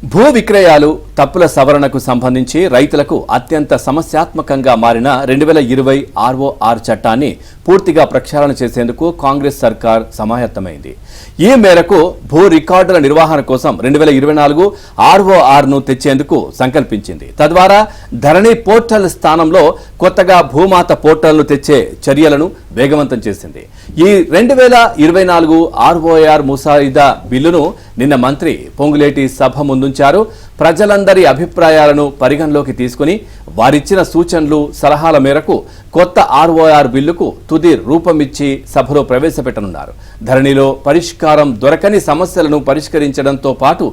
భూ విక్రయాలు తప్పుల సవరణకు సంబంధించి రైతులకు అత్యంత సమస్యాత్మకంగా మారిన 2020 ఆర్ఓఆర్ చట్టాన్ని పూర్తిగా ప్రక్షాళన చేసేందుకు కాంగ్రెస్ సర్కార్ సమాయత్తమైంది. ఈ మేరకు భూ రికార్డుల నిర్వహణ కోసం 2024 ఆర్ఓఆర్ను తెచ్చేందుకు సంకల్పించింది. తద్వారా ధరణి పోర్టల్ స్థానంలో కొత్తగా భూమాత పోర్టల్ను తెచ్చే చర్యలను వేగవంతం చేసింది. ఈ 2024 ఆర్ఓఆర్ ముసాయిదా బిల్లును నిన్న మంత్రి పొంగులేటి సభ ముందుంచారు. ప్రజలందరి అభిప్రాయాలను పరిగణలోకి తీసుకుని వారిచ్చిన సూచనలు సలహాల మేరకు కొత్త ఆర్ఓఆర్ బిల్లుకు తుది రూపమిచ్చి సభలో ప్రవేశపెట్టనున్నారు. ధరణిలో పరిష్కారం దొరకని సమస్యలను పరిష్కరించడంతో పాటు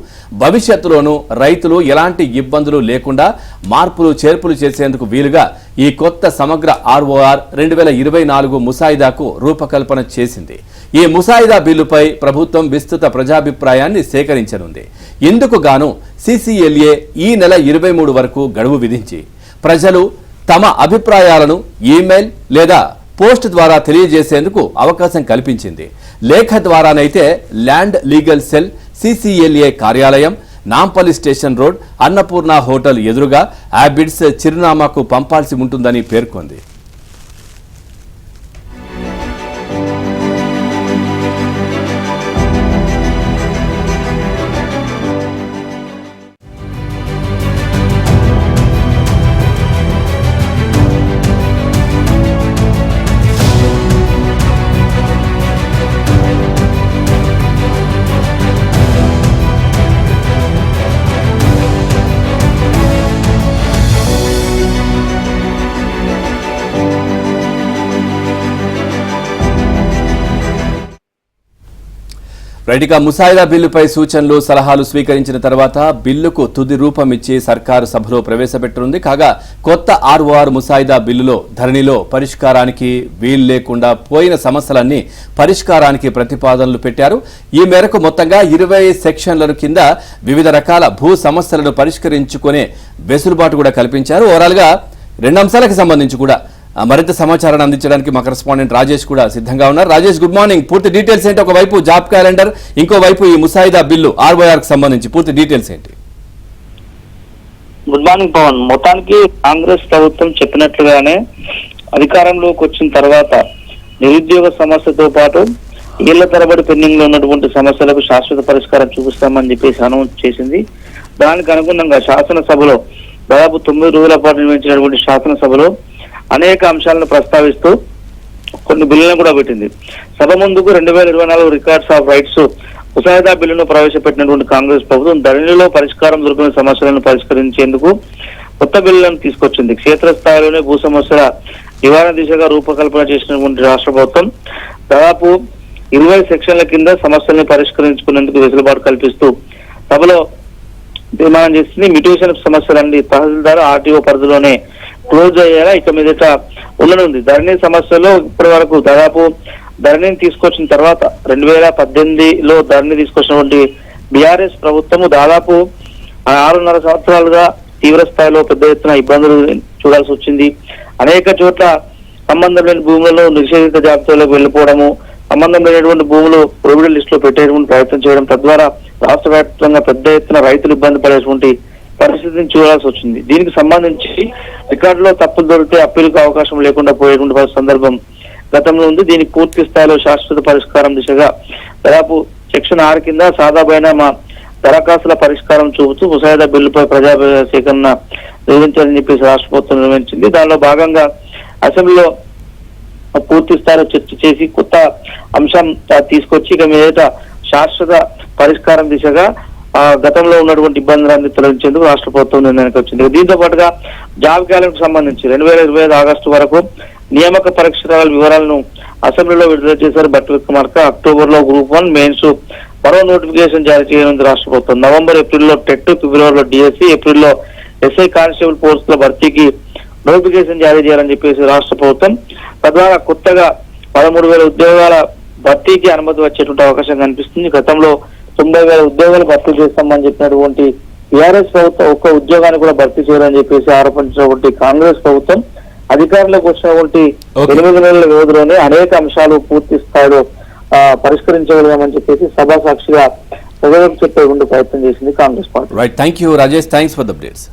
భవిష్యత్తులోనూ రైతులు ఎలాంటి ఇబ్బందులు లేకుండా మార్పులు చేర్పులు చేసేందుకు వీలుగా ఈ కొత్త సమగ్ర ఆర్ఓఆర్ 2024 ముసాయిదాకు రూపకల్పన చేసింది. ఈ ముసాయిదా బిల్లుపై ప్రభుత్వం విస్తృత ప్రజాభిప్రాయాన్ని సేకరించనుంది. ఇందుకు గాను CCLA ఈ నెల 23 వరకు గడువు విధించి ప్రజలు తమ అభిప్రాయాలను ఈమెయిల్ లేదా పోస్ట్ ద్వారా తెలియజేసేందుకు అవకాశం కల్పించింది. లేఖ ద్వారానైతే ల్యాండ్ లీగల్ సెల్ CCLA కార్యాలయం, Nampally station road, Annapurna hotel ఎదురుగా యాబిడ్స్ చిరునామాకు పంపాల్సి ఉంటుందని పేర్కొంది. రైట్గా ముసాయిదా బిల్లుపై సూచనలు సలహాలు స్వీకరించిన తర్వాత బిల్లుకు తుది రూపం ఇచ్చి సర్కారు సభలో ప్రవేశపెట్టనుంది. కాగా కొత్త ఆర్ఓఆర్ ముసాయిదా బిల్లులో ధరణిలో పరిష్కారానికి వీలు లేకుండా పోయిన సమస్యలన్నీ పరిష్కారానికి ప్రతిపాదనలు పెట్టారు. ఈ మేరకు మొత్తంగా 20 సెక్షన్ల కింద వివిధ రకాల భూ సమస్యలను పరిష్కరించుకునే వెసులుబాటు కూడా కల్పించారు. ఓవరాల్గా 2 అంశాలకు సంబంధించి కూడా మరింత సమాచారాన్ని అందించడానికి మా కరెస్పాండెంట్ రాజేష్ కూడా సిద్ధంగా ఉన్నారు. Rajesh, good morning. పూర్తి డీటెయిల్స్ ఏంటి? ఒకవైపు జాబ్ క్యాలెండర్, ఇంకోవైపు ఈ ముసాయిదా బిల్లు ఆర్ఓఆర్ కి సంబంధించి పూర్తి డీటెయిల్స్ ఏంటి? Good morning Pawan. మొత్తానికి కాంగ్రెస్ ప్రభుత్వం చెప్పినట్లుగానే అధికారంలోకి వచ్చిన తర్వాత నిరుద్యోగ సమస్యతో పాటు ఏళ్ల తరబడి పెండింగ్ లో ఉన్నటువంటి సమస్యలకు శాశ్వత పరిష్కారం చూపిస్తామని చెప్పేసి అనౌన్స్ చేసింది. దానికి అనుగుణంగా శాసనసభలో దాదాపు 9 రోజుల పాటు నిర్వహించినటువంటి శాసనసభలో అనేక అంశాలను ప్రస్తావిస్తూ కొన్ని బిల్లులను కూడా పెట్టింది. సభ ముందుకు 2024 రికార్డ్స్ ఆఫ్ రైట్స్ ముసాయిదా బిల్లును ప్రవేశపెట్టినటువంటి కాంగ్రెస్ ప్రభుత్వం ధరణిలో పరిష్కారం దొరికిన సమస్యలను పరిష్కరించేందుకు కొత్త బిల్లులను తీసుకొచ్చింది. క్షేత్రస్థాయిలోనే భూ సమస్యల నివారణ దిశగా రూపకల్పన చేసినటువంటి రాష్ట్ర ప్రభుత్వం దాదాపు 20 సెక్షన్ల కింద సమస్యలను పరిష్కరించుకునేందుకు వెసులుబాటు కల్పిస్తూ సభలో తీర్మానం చేసింది. మ్యూటేషన్ సమస్యలన్నీ తహసీల్దార్ RTO పరిధిలోనే క్లోజ్ అయ్యేలా ఇక మీదట ఉండనుంది. ధరణి సమస్యలో ఇప్పటి వరకు దాదాపు ధరణిని తీసుకొచ్చిన తర్వాత 2018లో ధరణి తీసుకొచ్చినటువంటి BRS ప్రభుత్వము దాదాపు 6.5 సంవత్సరాలుగా తీవ్ర స్థాయిలో పెద్ద ఎత్తున ఇబ్బందులు చూడాల్సి వచ్చింది. అనేక చోట్ల సంబంధం లేని భూములలో నిషేధిత జాబితాలోకి వెళ్లిపోవడము, సంబంధం లేనటువంటి భూములు ప్రొహిబిటెడ్ లిస్ట్ లో పెట్టేటువంటి ప్రయత్నం చేయడం, తద్వారా రాష్ట్ర వ్యాప్తంగా పెద్ద ఎత్తున రైతులు ఇబ్బంది పడేటువంటి పరిస్థితిని చూడాల్సి వచ్చింది. దీనికి సంబంధించి రికార్డులో తప్పులు దొరికితే అప్పీలుకు అవకాశం లేకుండా పోయేటువంటి సందర్భం గతంలో ఉంది. దీనికి పూర్తి స్థాయిలో శాశ్వత పరిష్కారం దిశగా దాదాపు సెక్షన్ 6 కింద సాదాబైనామా దరఖాస్తుల పరిష్కారం చూపుతూ ముసాయిదా బిల్లుపై ప్రజాభిప్రాయ సేకరణ నిర్వహించాలని చెప్పేసి రాష్ట్ర ప్రభుత్వం నిర్వహించింది. దానిలో భాగంగా అసెంబ్లీలో పూర్తి స్థాయిలో చర్చ చేసి కొత్త అంశం తీసుకొచ్చి ఇక మీదట శాశ్వత పరిష్కారం దిశగా గతంలో ఉన్నటువంటి ఇబ్బందులన్నీ తొలగించేందుకు రాష్ట్ర ప్రభుత్వం నిర్ణయానికి వచ్చింది. దీంతో పాటుగా జాబ్ క్యాలెండర్ సంబంధించి 2025 ఆగస్టు వరకు నియామక పరీక్షల వివరాలను అసెంబ్లీలో విడుదల చేశారు బట్టి విక్రమార్క. అక్టోబర్లో గ్రూప్ 1 మెయిన్స్ మరో నోటిఫికేషన్ జారీ చేయనుంది రాష్ట్ర ప్రభుత్వం. నవంబర్, ఏప్రిల్లో టెట్, ఫిబ్రవరిలో DSC, ఏప్రిల్లో SI కానిస్టేబుల్ పోస్టుల భర్తీకి నోటిఫికేషన్ జారీ చేయాలని చెప్పేసి రాష్ట్ర ప్రభుత్వం. తద్వారా కొత్తగా 13,000 ఉద్యోగాల భర్తీకి అనుమతి వచ్చేటువంటి అవకాశం కనిపిస్తుంది. గతంలో 90,000 ఉద్యోగాలు భర్తీ చేస్తామని చెప్పినటువంటి BRS ప్రభుత్వం ఒక్క ఉద్యోగాన్ని కూడా భర్తీ చేయాలని చెప్పేసి ఆరోపించినటువంటి కాంగ్రెస్ ప్రభుత్వం అధికారంలోకి వచ్చినటువంటి 8 నెలల వ్యవధిలోనే అనేక అంశాలు పూర్తి స్థాయిలో పరిష్కరించగలిగామని చెప్పేసి సభా సాక్షిగా ప్రజలకు చెప్పే ప్రయత్నం చేసింది Congress party. Right, thank you Rajesh, thanks for the updates.